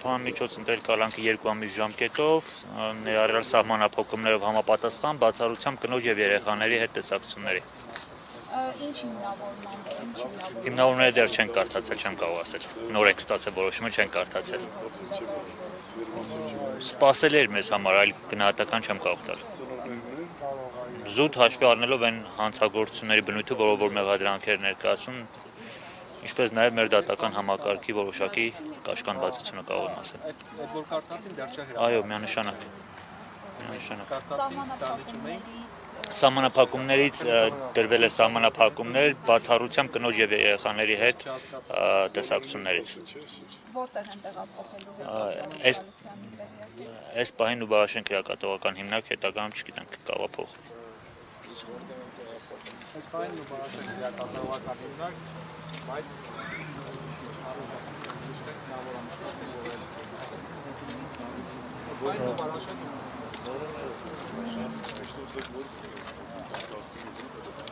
Միջոց ընտրել կալանքի 2 ամիս ժամկետով, ներառյալ սահմանափոխումներով համապատասխան, բացառությամբ կնոջ եւ երեխաների հետ տեսակցությունների։ Ինչ հիմնավորմամբ։ Հիմնավորումները դեռ չեն կարդացել, չեմ կարող ասել։ Նոր ենք ստացել որոշումը, չեն կարդացել։ Սպասել էր մեզ համար, այլ գնահատական չեմ կարող տալ։ Զուտ հաշվի առնելով այն հանցագործությունների բնույթը, որ մեղադրանքեր ներկայացում, ինչպես նաև մեր դատական համակարգի որոշակի կաշկանդվածությունը կարող եմ ասել։ Այդ որ կարդացին դեռ չէ Այո, միանշանակ։ Սահմանափակումներից դրվել է սահմանափակումներ բացառությամբ կնոջ եւ երեխաների հետ տեսակցություններից։ Որտեղ են տեղափոխելու Այս պահին ու Բարաշենք քրեակատողական հիմնարկ հետագայում չգիտենք կարող է փոխվի։ Այս պահին ու Բարաշենք քրեակատողական հիմնարկ, բայց Բարաշենք